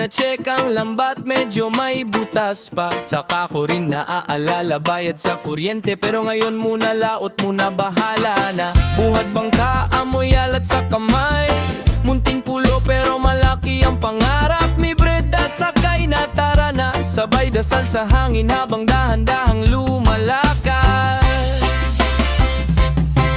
pina-check ang lambat, medyo may butas pa. Tsaka ko rin naaalala, bayad sa kuryente, pero ngayon muna laot muna, bahala na. Buhat bangka, amoy alat sa kamay, munting pulo pero malaki ang pangarap. Mi breda sakay na, tara na, sabay dasal sa hangin habang dahan-dahang lumalakad.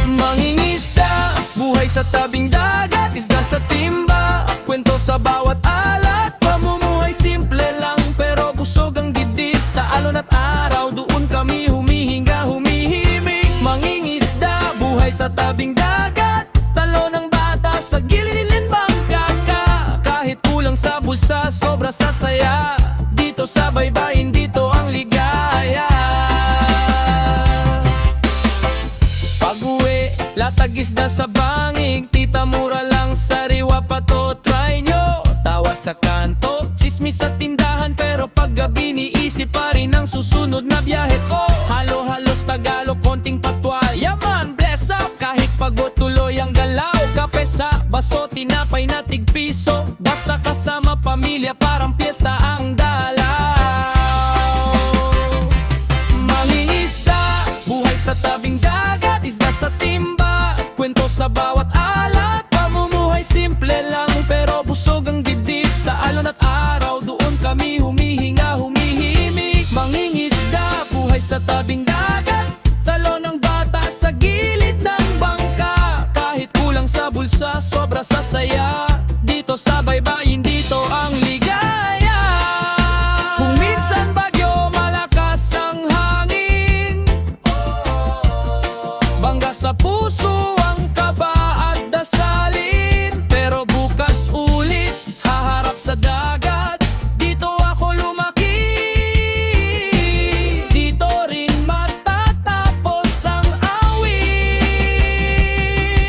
Mangingisda, buhay sa tabing dagat, isda sa timba, kwento sa bawat alat. Pamumuhay simple lang pero busog ang dibdib, sa alon at araw doon kami humihinga, humihimik. Mangingisda, buhay sa tabing dagat, talo ng bata sa gilid ng bangka. Kahit kulang sa bulsa, sobra sa saya, dito sa baybayin, dito ang ligaya. Pag-uwi, latag isda sa bangig, tita mura lang sariwa pa to, try nyo. Tawa sa kanto, chismis sa tindahan, pero paggabi niisip pa rin ang susunod na biyahe ko. Halo-halos Tagalog, konting patwal, yaman, bless up. Kahit pagod tuloy ang galaw, kape sa baso, tinapay na tigpiso, basta kasama pamilya parang piyesta ang dalaw. Mangingisda, buhay sa tabing dagat, isda sa timba, kwento sa bawat alat. Pamumuhay simple lang pero busog ang dibdib, sa alon at araw doon kami humihinga, humihimik. Mangingisda, buhay sa tabing dagat, talo ng bata sa gilid ng bangka. Kahit kulang sa bulsa, sobra sa saya, dito sa baybayin, dito ang ligaya. Kung minsan bagyo, malakas ang hangin, bangga sa puso ang kaba at dasalin. Pero bukas ulit, haharap sa dagat, dito ako lumaki, dito rin matatapos ang awit.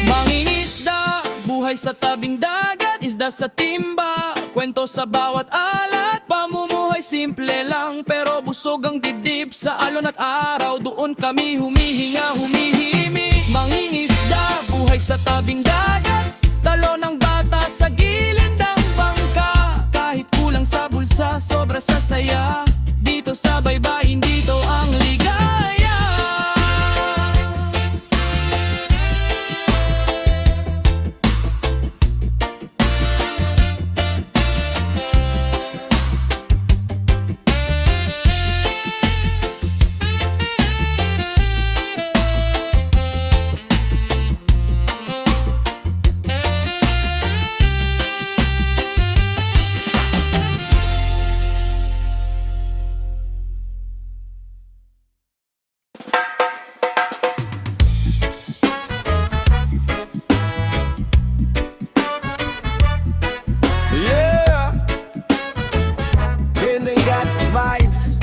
Mangingisda, buhay sa tabing dagat, isda sa timba, kwento sa bawat alat. Pamumuhay simple lang pero busog ang dibdib, sa alon at araw doon kami humihinga, humihimik. Mangingisda, buhay sa tabing dagat, talo ng bata sa gilid ng bangka. Kahit kulang sa bulsa, sobra sa saya, dito sa baybayin, dito ang ligaya. Yeah, and they got the vibes,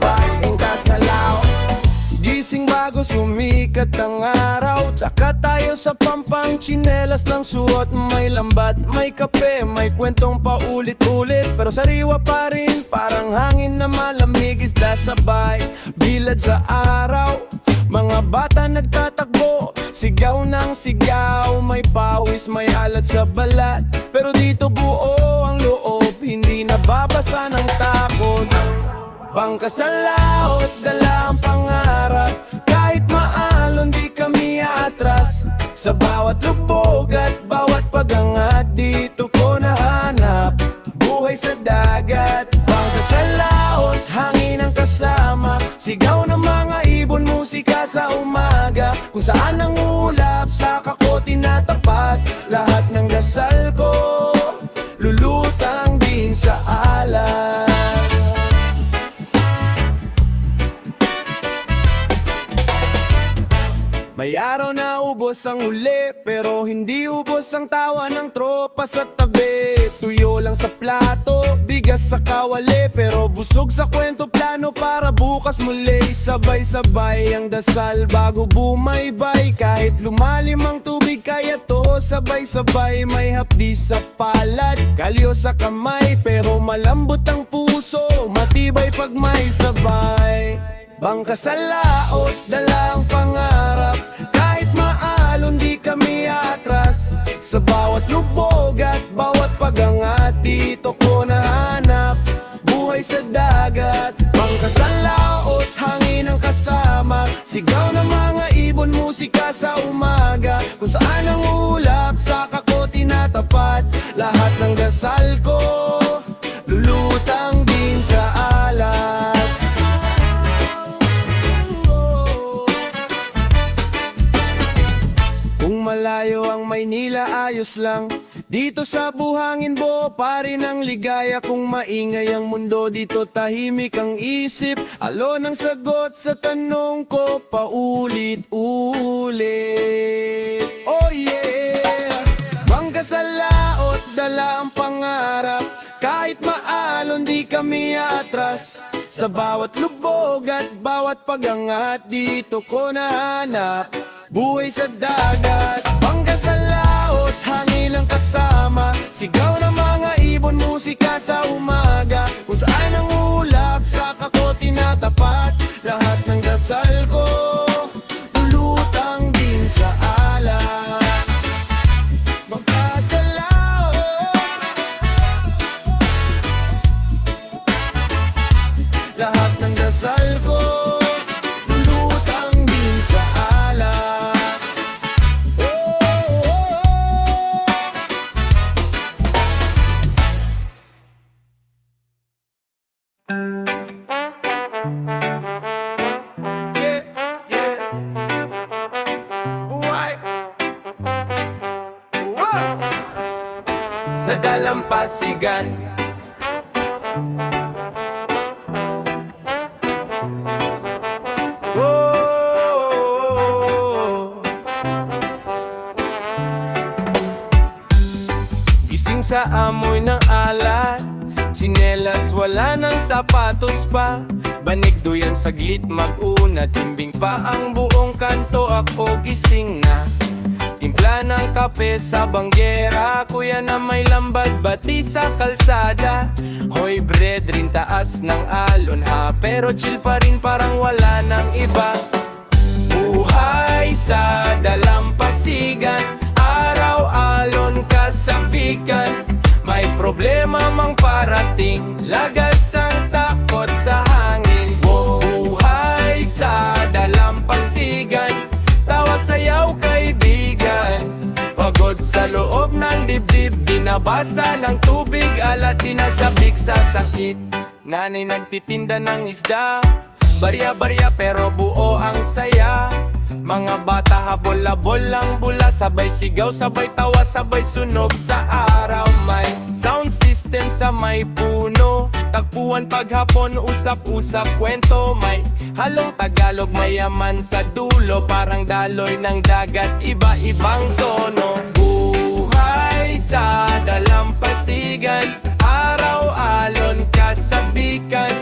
bagong kasalaw. Gising bago sumikat ang araw, tsaka tayo sa pampang, tsinelas ng suot. May lambat, may kape, may kwentong paulit-ulit, pero sariwa pa rin, parang hangin na malamig. Isda sabay, bilad sa araw, mga bata nagtatakbo, sigaw ng sigaw. May pawis, may alat sa balat, pero dito buo ang loob, hindi nababasa ng takot. Bangka sa laot, dala ang pangarap, kahit maalon di kami atras. Sa bawat lubog at bawat pagangat, dito ko nahanap buhay sa dagat. Bangka sa laot, hangin ang kasama, sigaw ng mga ibon, musika sa umaga. Kung saan ang ulap, saka ko tinatapat, lahat ng dasal ko lulutang din sa alat. May araw na ubos ang uli, pero hindi ubos ang tawa ng tropa sa tabi. Tuyo lang sa plato, bigas sa kawali, pero busog sa kwento, plano para bukas muli. Sabay-sabay ang dasal bago bumaybay, kahit lumalim ang tubig, kaya to sabay-sabay. May hapdi sa palad, kalyo sa kamay, pero malambot ang puso, matibay pag may sabay. Bangka sa laot, dala ang pangarap, kahit maalon di kami atras. Sa bawat lubog at bawat pagangat, dito ko Dito sa buhangin bo, pare ng ligaya. Kung maingay ang mundo, dito tahimik ang isip. Alon ang sagot sa tanong ko, paulit-ulit. Oh yeah! Bangka sa laot, dala ang pangarap. Kahit maalon, di kami atras. Sa bawat lubog at bawat pagangat, dito ko nahanap buhay sa dagat. Bangka sa laot, hangin ang kasama. Sigaw ng mga ibon, musika sa umaga. Kung saan ang ulap, saka ko tinatapat. Lahat ng dasal ko, lulutang din sa alas. Bangka sa laot, lahat ng dasal ko, lulutang din sa alas. Oh, oh, oh. Yeah, yeah. Buhay. Wow. Sa dalampasigan, Oh, gising sa amoy ng alat. Tsinelas, wala ng sapatos pa. Banig doyan saglit mag-una. Timbing pa ang buong kanto, ako gising na. Timpla ng kape sa banggera. Kuya na may lambat, bati sa kalsada. Hoy bread rin taas ng alon ha. Pero chill pa rin, parang wala ng iba. Buhay sa dalampasigan, araw-alon kasabikan. May problema mang parating, lagas ang takot sa hangin. Buhay sa dalampasigan, tawa sayaw kaibigan. Pagod sa loob ng dibdib, binabasa ng tubig, alat dinasabik sa sakit. Nanay nagtitinda ng isda, barya-barya pero buo ang saya. Mga bata habol-habol lang bula, sabay sigaw, sabay tawa, sabay sunog sa araw. May sound system sa may puno, tagpuan paghapon, usap-usap, kwento. May halong Tagalog, mayaman sa dulo, parang daloy ng dagat, iba-ibang tono. Buhay sa dalampasigan, araw-alon kasabikan.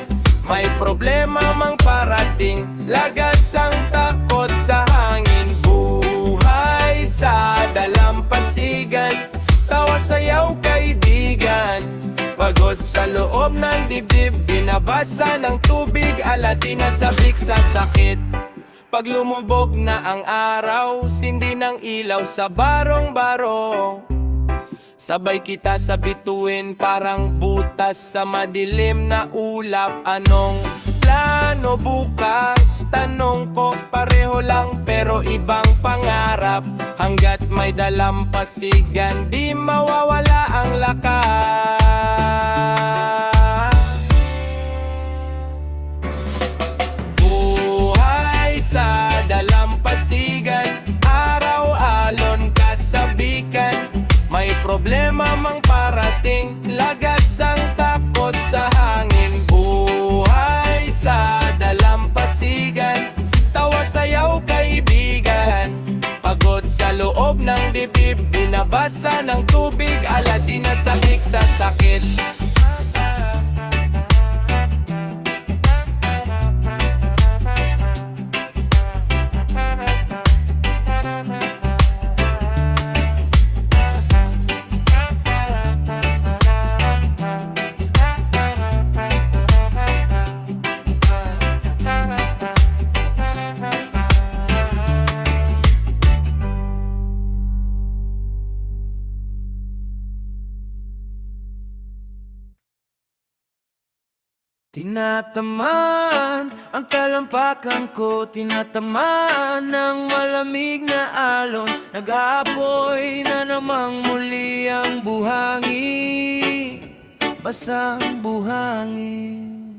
May problema mang parating, lagas ang takot sa hangin. Buhay sa dalampasigan, tawa sayaw kaibigan. Pagod sa loob ng dibdib, binabasa ng tubig, alat dinasabik sa sakit. Pag lumubog na ang araw, sindi ng ilaw sa barong-barong. Sabay kita sa bituin, parang butas sa madilim na ulap. Anong plano bukas? Tanong ko, pareho lang pero ibang pangarap. Hanggat may dalampasigan, di mawawala ang lakas. Buhay sa dalampasigan, araw-alon kasabikan. May problema mang parating, lagas ang takot sa hangin. Buhay sa dalampasigan, tawa sayaw kaibigan. Pagod sa loob ng dibdib, binabasa ng tubig, alat dinasabik sa sakit. Tinatamaan ang talampakan ko, tinatamaan ng malamig na alon. Nag-aapoy na namang muli ang buhangin, basang buhangin.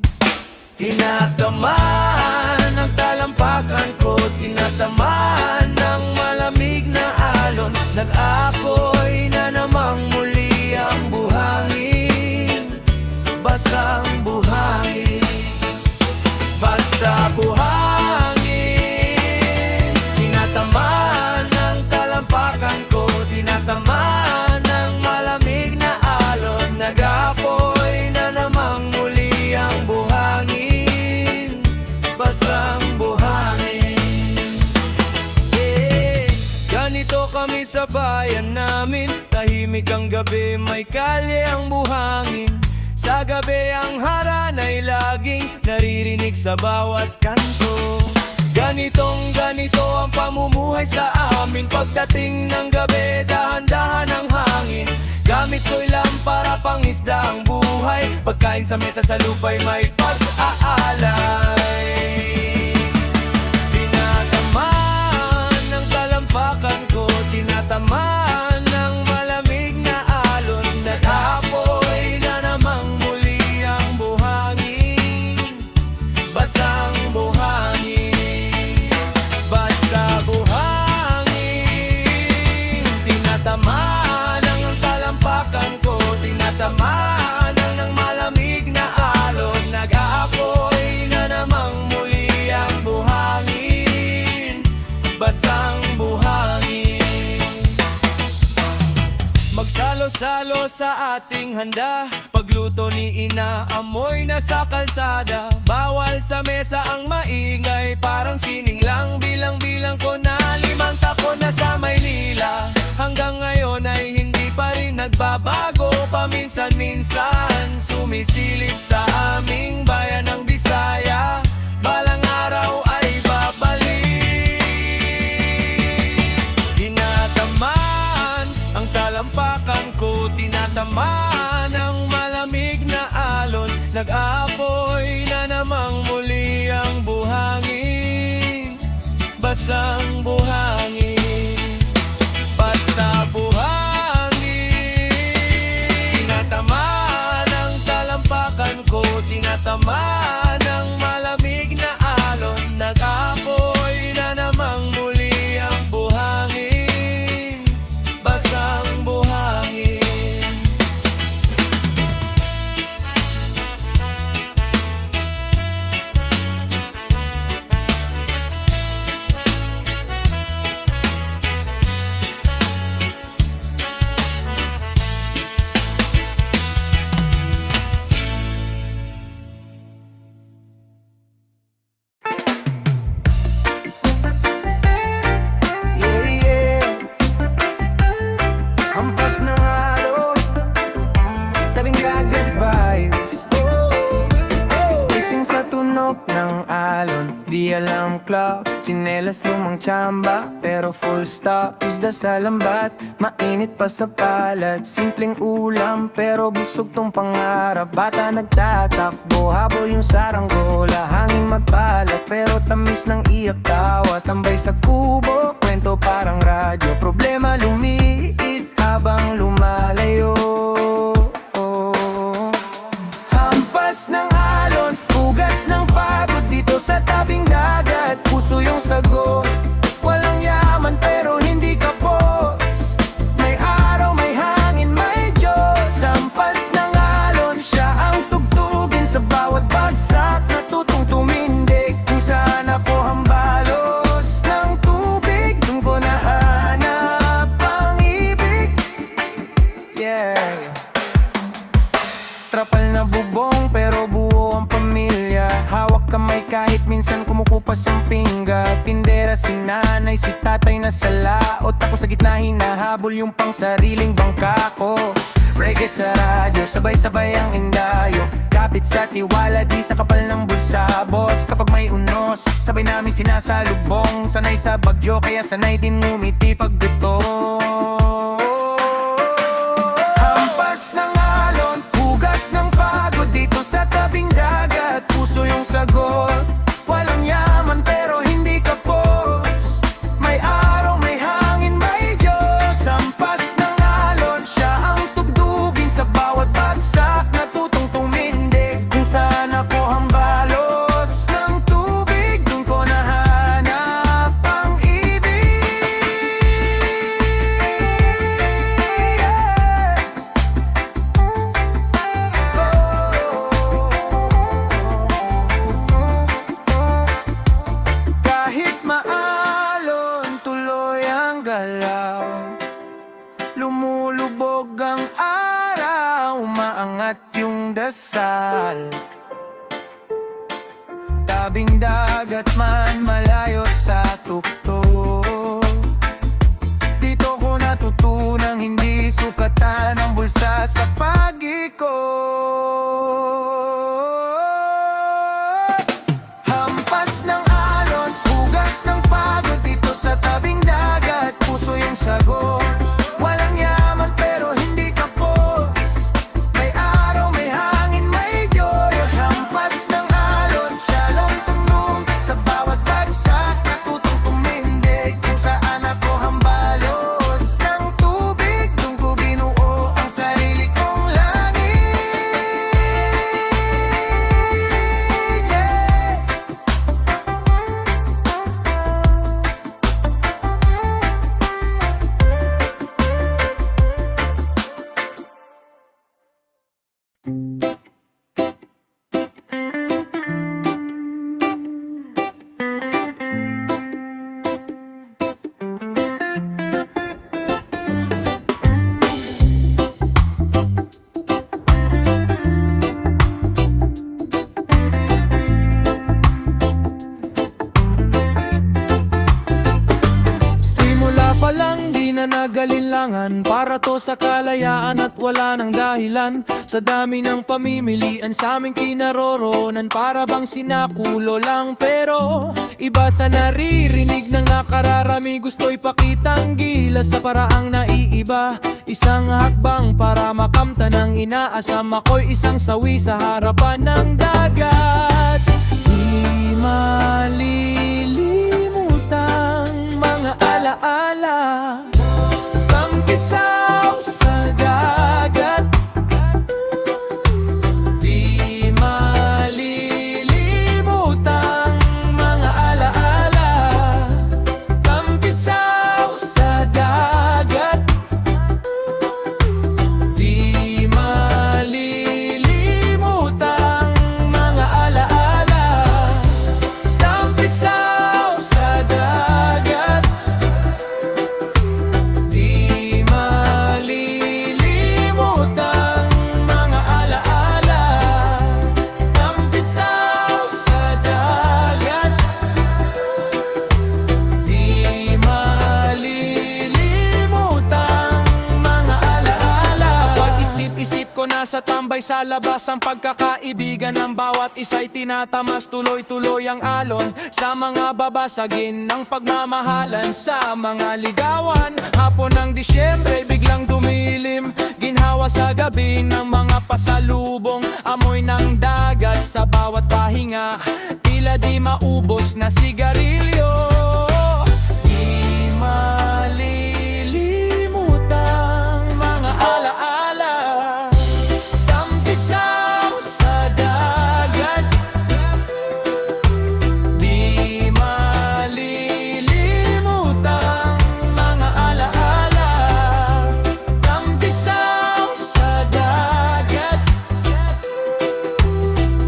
Tinatamaan ang talampakan ko, tinatamaan ng malamig na alon. Nag-aapoy na namang muli basang buhangin. Basta buhangin, tinatamaan ng talampakan ko, tinatamaan ng malamig na alon. Nag-aapoy na namang muli ang buhangin, basang buhangin. Ganito kami sa bayan namin, tahimik ang gabi, may kalye ang buhangin. Sa gabi ang haranay laging naririnig sa bawat kanto. Ganito ang pamumuhay sa amin. Pagdating ng gabi, dahan-dahan ang hangin. Gamit ko'y lampara, pangisda ang buhay. Pagkain sa mesa, sa lupa'y may pag-aalay. Tinatamaan ng talampakan ko, tinatamaan ng malamig na alon. Nag-aapoy na namang muli ang buhangin, basang buhangin. Basta buhangin, tinatamaan ng talampakan ko, tinatamaan ng malamig na alon. Nag-aapoy na namang muli ang buhangin, basang buhangin. Magsalo-salo sa ating handa, pagluto ni ina, amoy na sa kalsada. Bawal sa mesa ang maingay, parang sining lang. Bilang-bilang ko na 5 taon na sa Maynila. Hanggang ngayon ay hindi pa rin nagbabago. Paminsan-minsan sumisilip sa aming bayan ng Bisaya. Balang araw ay babalik. Tinatamaan ang talampakan ko, tinatamaan ang malamig na alon. Nag-aapoy na namang muli ang buhangin, basang buhangin. Basta buhangin, tinatamaan ang talampakan ko, tinatamaan ang malamig na alon. Nag-aapoy na namang muli ang buhangin, basang buhangin. Yeah, yeah. Hampas ng alon, tabing dagat vibes. Gising sa tunog ng alon, di alam clock. Tsinelas lumang tsamba, pero full stop. Isda sa lambat, mainit pa sa palad. Simpleng ulam, pero busog tong pangarap. Bata nagtatakbo, habol yung saranggola. Hangin mapalat, pero tamis ng iyak tawa. Tambay sa kubo, kwento parang radyo. Problema lumiit habang lumalayo. Hampas ng alon, hugas ng pagod dito sa tabing dagat. Puso yung sagot, walang yaman pero hindi kapos. May araw, may hangin, may Diyos. Hampas ng alon, siya ang tugtugin sa bawat bagsak. Natutong tumindig kung saan ako hambalos ng tubig. Doon ko nahanap ang ibig. Yeah. Trapal na bubong pero buo ang pamilya. Hawak kamay kahit minsan kumukupas ang pingga. Tindera si nanay, si tatay na sa laot. Ako sa gitna hinahabol yung pang sariling bangka ko. Reggae sa radyo, sabay-sabay ang endayo. Kapit sa tiwala, di sa kapal ng bulsa, boss. Kapag may unos, sabay namin sinasalubong. Sanay sa bagyo, kaya sanay din ngumiti pag gusto. Hampas ng alon, hugas ng pagod dito sa tabing dagat. Puso yung sagot, walang yaman pero hindi kapos. May araw, may hangin, may Diyos. Hampas ng alon, siya ang tugtugin sa bawat bagsak. Natutong tumindig kung saan ako hambalos ng tubig. Doon ko nahanap ang ibig. ng dasal. Tabing dagat man malayo sa tuktok, dito ko natutunang hindi sukatan ang bulsa sa pag-ikot. Hampas ng alon, hugas ng pagod dito sa tabing dagat, puso yung sagot. Walang yaman pero hindi kapos, may araw, may hangin, may Diyos. Hampas ng alon, shalom tunong sa bawat bagsak, natutong tumindig kung saan ako hambalos ng tubig. Doon ko binuo ang sarili kong langit. Yeah. Simula pa lang di na nagalinlangan, para to sa kalayaan at wala nang dahilan. Sa dami ng pamimilian sa aming kinaroroonan, para bang sinakulo lang. Pero iba sa naririnig ng nakararami, gusto ipakitang gilas sa paraang naiiba. Isang hakbang para makamta ng inaasam, ako'y isang sawi sa harapan ng dagat. Di malilimutang mga alaala, tampisaw sa dagat. Di malilimutang mga alaala, tampisaw sa dagat. Di malilimutang mga alaala, tampisaw sa dagat. Di malilimutang mga alaala, tampisaw sa dagat. Di malilimutang mga alaala. Kapag isip-isip ko nasa tambay sa labas ang pagkakaibigan ng bawat isa'y tinatamas, tuloy-tuloy ang alon sa mga babasagin ng pagmamahalan. Sa mga ligawan, hapon ng Disyembre biglang dumilim, ginhawa sa gabi ng mga pasalubong. Amoy ng dagat sa bawat pahinga, tila di maubos na sigarilyo. Di malilimutang mga alaala, tampisaw sa dagat. Di malilimutang mga alaala, tampisaw sa dagat.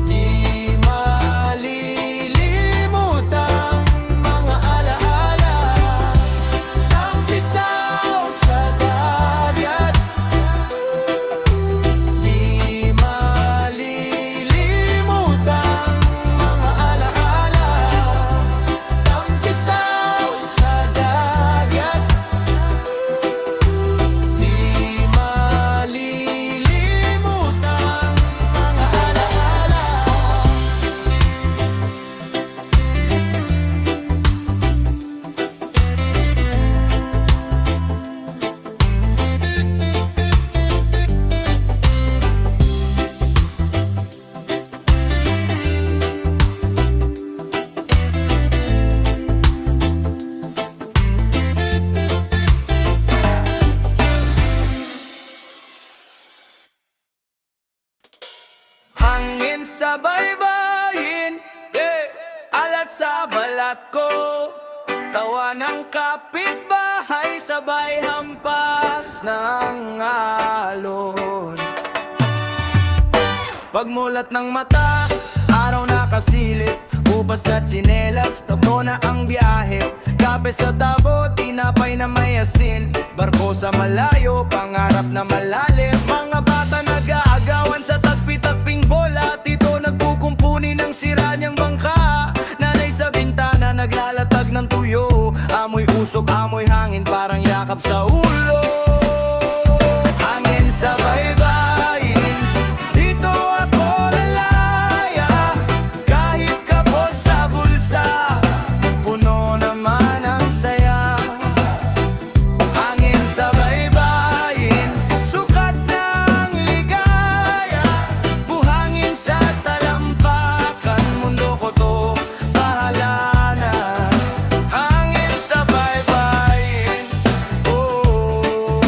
Di malilimutang mga alaala, tampisaw sa dagat. Di malilimutang mga alaala, tampisaw sa dagat. Di malilimutang mga alaala. Hangin sa baybayin, alat sa balat ko. Tawa ng kapitbahay, sabay hampas ng alon. Pagmulat ng mata, araw na kasilip, ubas na tsinelas, toko na ang biyahe. Kape sa tabo, tinapay na may asin, barko sa malayo, pangarap na malalim. Mga bata nag-aagawan sa tagpi-tagpi usok amoy hangin parang yakap sa ulo. Hangin sa baybayin, dito ako lalaya. Kahit kapos sa bulsa, puno naman ang saya. Hangin sa baybayin, sukat ng ligaya. Buhangin sa talampakan, mundo ko to, bahala na. Hangin sa baybayin, oh.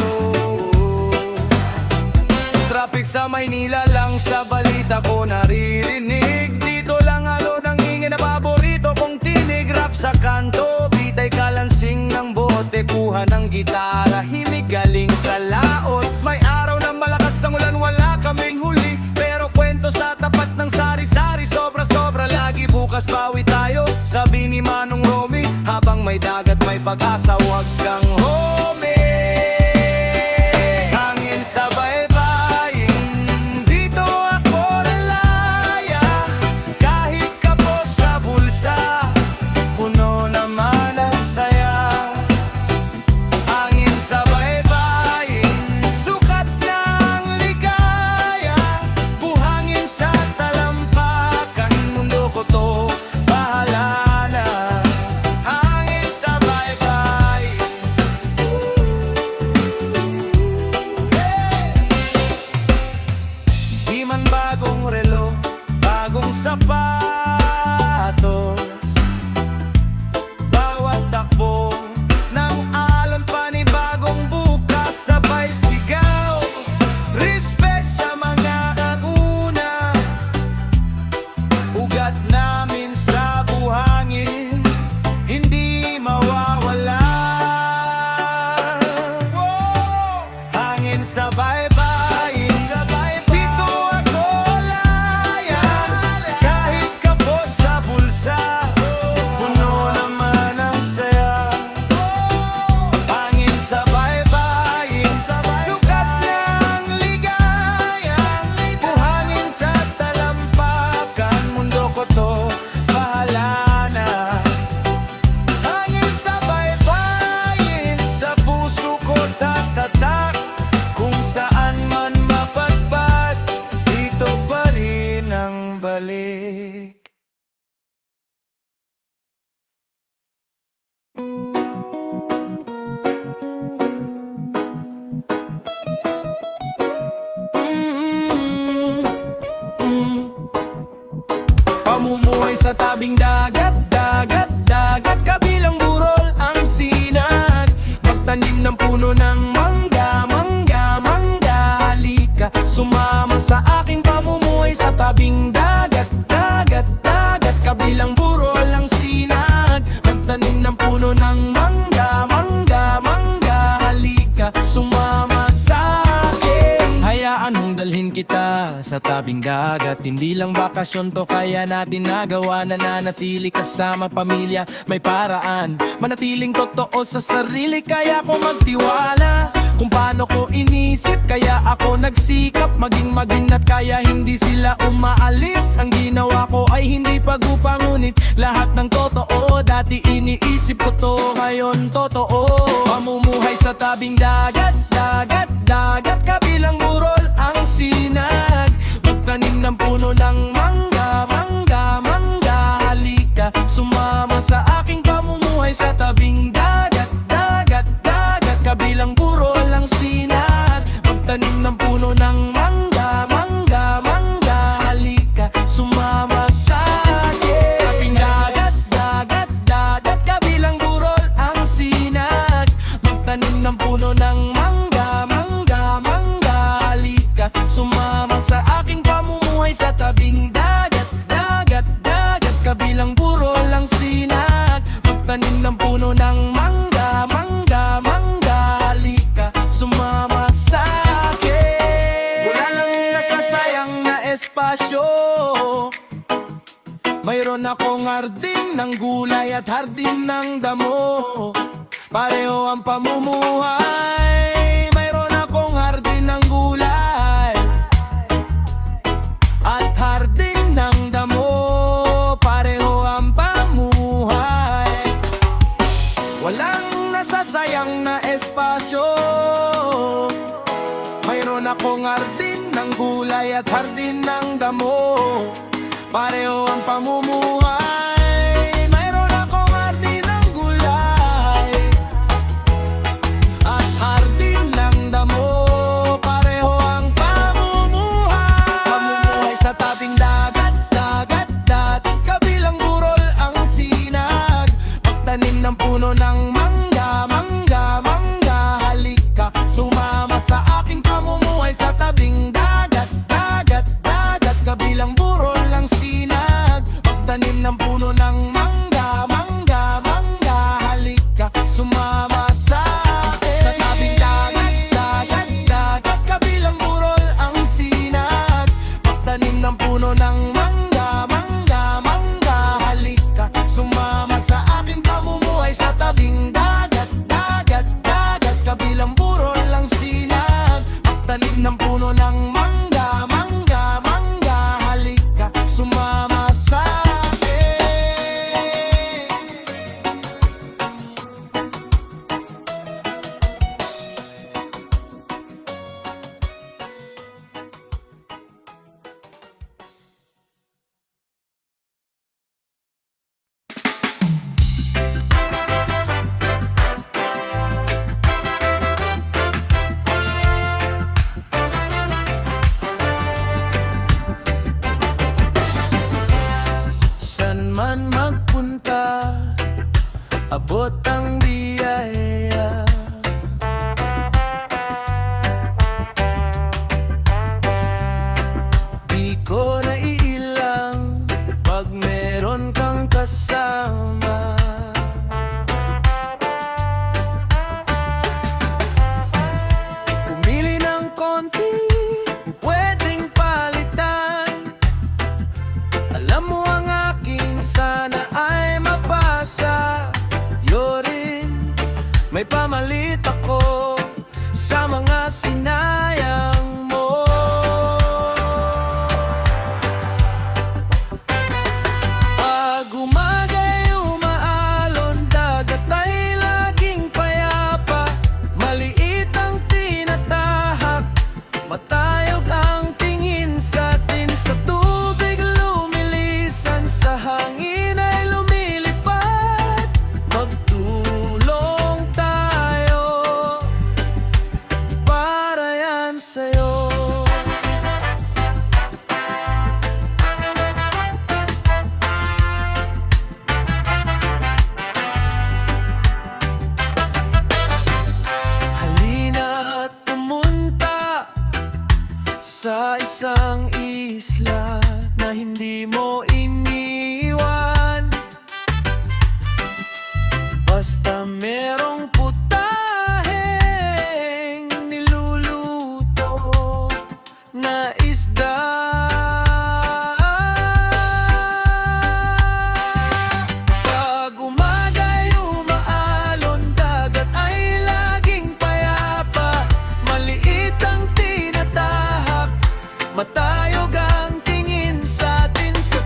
Traffic sa Maynila lang sa balita ko naririnig. Dito lang halo ng ingin na paborito kong tinig. Rap sa kanto, bitay kalansing ng bote. Kuha ng gitara, himig galing sa laot. May araw na malakas ang ulan, wala kaming huli. Pero kwento sa tapat ng sari-sari, sobra-sobra lagi. Bukas bawi tayo, sabi ni Manong Romy. Habang may dagat may pag-asa, wag kang home. Hangin sa baybayin, dito ako lalaya. Kahit kapos sa bulsa, puno naman ang saya. Hangin sa baybayin, sukat ng ligaya. Buhangin sa talampakan, mundo ko to, bahala na. Hangin sa baybayin, di man bagong relo, bagong sapatos. Bawat takbo ng alon, panibagong bukas. Sabay sigaw, respect sa mga naguna. Ugat namin sa buhangin, hindi mawawala. Hangin sa baybayin, dito ako laya. Kahit kapos sa bulsa, puno naman ang saya. Hangin sa baybayin, sukat ng ligaya. Buhangin sa talampakan, mundo ko to, bahala na. Hangin sa baybayin, sa puso ko tatatak. Kung saan man mapadpad, dito pa rin ang balik. Pamumuhay sa tabing dagat, dagat, dagat. Kabilang burol ang sinag. Magtanim ng puno ng mangga, mangga, mangga. Halika, sumama sa aking pamumuhay sa tabing dagat, dagat, dagat. Kabilang burol ang sinag. Magtanim ng puno ng mangga, mangga, mangga. Halika, sumama sa akin. Hayaan mong dalhin kita sa tabing dagat. Hindi lang bakasyon to, kaya natin nagawa. Nananatili kasama pamilya, may paraan. Manatiling totoo sa sarili, kaya ko magtiwala. Kung paano ko inisip, kaya ako nagsikap maging maginat, kaya hindi sila umaalis. Ang ginawa ko ay hindi pagupang, ngunit lahat ng totoo. Dati iniisip ko to, ngayon totoo. Pamumuhay sa tabing dagat, dagat, dagat. Kabilang burol ang sinag. Magtanim ng puno ng mangga, mangga, mangga. Halika, sumama sa aking pamumuhay sa tabing dagat, dagat, dagat. Kabilang burol ang sinag. Magtanim ng puno ng mangga, mangga, mangga. Halika, sumama sa akin. Tabing dagat, dagat, dagat. Kabilang burol ang sinag. Magtanim ng puno ng mangga, mangga, mangga. Halika, sumama sa aking pamumuhay sa tabing dagat, dagat, dagat. Kabilang burol ang sinag. Magtanim ng puno ng mangga, mangga, mangga. Halika, sumama sa akin. Wala lang nasasayang na espasyo. Mayroon akong hardin ng gulay at hardin ng damo. Pareho ang pamumuhay. Mayroon akong hardin ng gulay at hardin ng damo. Pareho ang pamumuhay. Walang hardin ng gulay at hardin ng damo. Pareho ang pamumuhay. Mayroon akong hardin ng gulay at hardin ng damo. Pareho ang pamumuhay. Pamumuhay sa tabing dagat, dagat, dagat. Kabilang burol ang sinag. Pagtanim ng puno ng mangga, mangga, mangga. Halika, sumama sa aking pamumuhay sa tabing dagat, dagat, dagat. Kabilang burol ang sinag. Pagtanim ng puno ng mangga, mangga, mangga. Halika, sumama sa akin sa tabing dagat, dagat, dagat. Kabilang burol ang sinag. Pagtanim ng puno ng mangga, mangga, mangga. Halika, sumama sa aking pamumuhay sa tabing dagat, dagat, dagat. Kabilang burol ang sinag. Pagtanim ng puno ng mangga, mangga, mangga. Halika, sumama sa akin. San man magpunta, abot ang biyaya. Di ko naiilang pag meron kang kasama. Pumili ng konti, pwedeng palitan. Alam mo ang aking sana ay mapasa. Yo rin, may pamalit ako sa mga sinayang mo. Pag umaga'y umaalon, dagat ay laging payapa. Maliit ang tinatahak, matayog ang tingin sa atin. Sa tubig lumilisan, sa hangin ay lumilipad. Magtulong tayo, para yan sa'yo. Halina at pumunta sa isang isla na hindi mo iniwan. Basta merong putaheng niluluto na isda. Pag umaga'y umaalon, dagat ay laging payapa. Maliit ang tinatahak, matayog ang tingin sa atin. Sa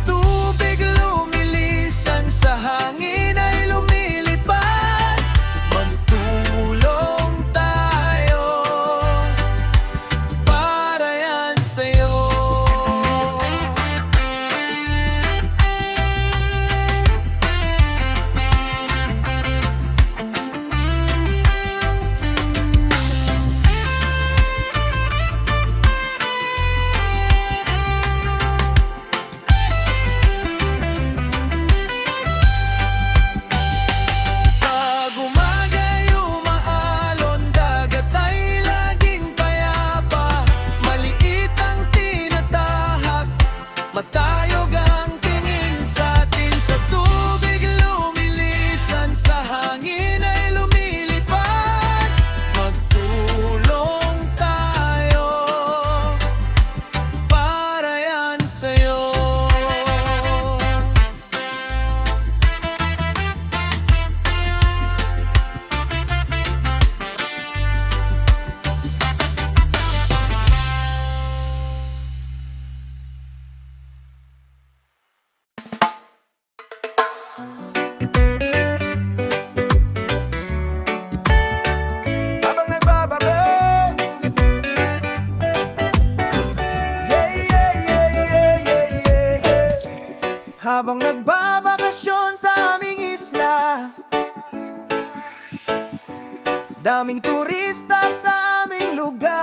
habang nagbabakasyon sa aming isla. Daming turista sa aming lugar.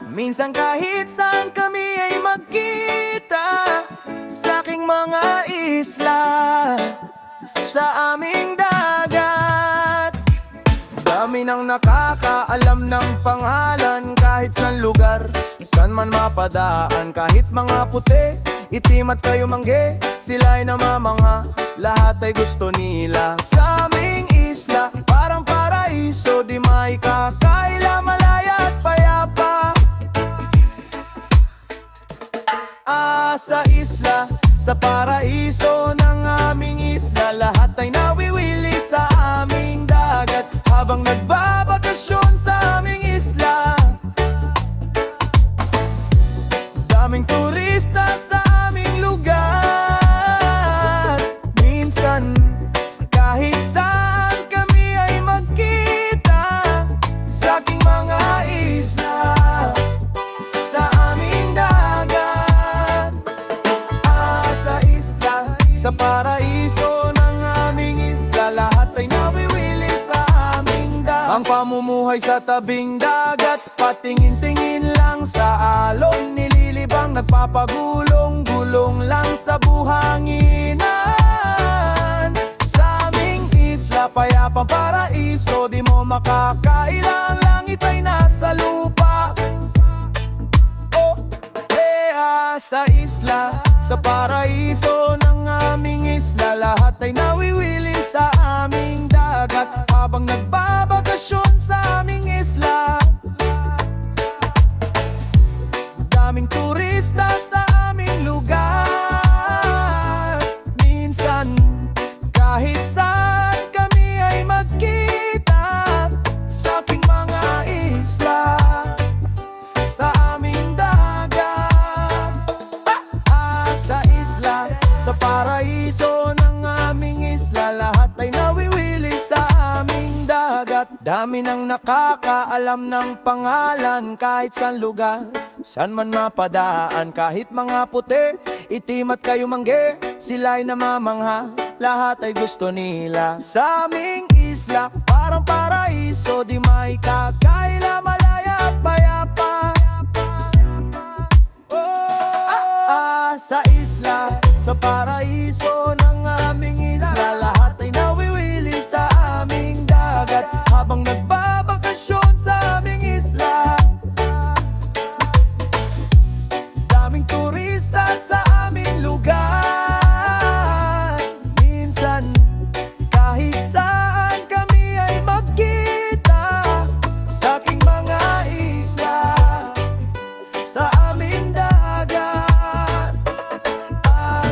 Minsan kahit saan kami ay magkita sa aking mga isla, sa aming dagat. Dami nang nakakaalam ng pangalan kahit sa lugar, saan man mapadaan. Kahit mga puti, itim at kayo mangge, sila'y namamangha, lahat ay gusto nila. Sa aming isla, parang paraiso, di maikakaila, malaya at payapa. Sa isla, sa paraiso ng aming isla, lahat ay nawiwili sa aming dagat habang nagbabakasyon sa aming isla. Daming turista sa aming lugar. Minsan, kahit saan kami ay magkita sa aking mga isla, sa aming dagat. Sa isla, sa paraiso ng aming isla, lahat ay nawiwili sa aming dagat. Ang pamumuhay sa tabing dagat, patingin-tingin lang sa alon, nililibang nagpapagulong-gulong lang sa buhanginan. Sa aming isla, payapang paraiso, di mo makakailang, langit ay nasa lupa. Sa isla, sa paraiso ng aming isla, lahat ay nawiwili sa aming dagat habang nagbabakasyon sa aming isla. Daming turista sa aming lugar. Minsan, kahit saan kami ay magkita sa aking mga isla, sa aming dagat. Sa isla, sa paraiso ng aming isla, lahat ay nawiwili sa aming dagat. Dami nang nakakaalam ng pangalan kahit saan lugar, saan man mapadaan. Kahit mga puti, itim at kayo mangge, sila'y namamangha, lahat ay gusto nila. Sa aming isla, parang paraiso, di maikakaila, malaya at payapa. Sa isla, sa paraiso ng aming isla, lahat ay nawiwili sa aming dagat habang nagbabakasyon sa aming isla. Daming turista sa aming lugar. Minsan, kahit saan kami ay magkita sa aking mga isla, sa aming dagat.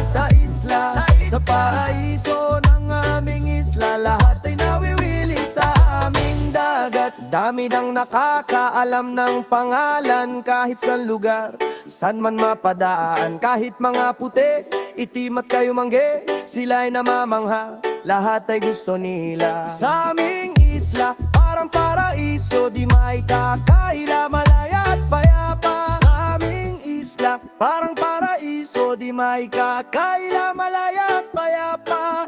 Sa isla, sa paraiso ng aming isla, lahat ay nawiwili sa aming dagat. Dami nang nakakaalam ng pangalan kahit sa lugar, saan man mapadaan. Kahit mga puti, itim at kayo mangge, sila'y namamangha, lahat ay gusto nila. Sa aming isla, parang paraiso, di maikakaila, malaya at payapa. Sa aming isla, parang paraiso, di maikakaila, malaya at payapa.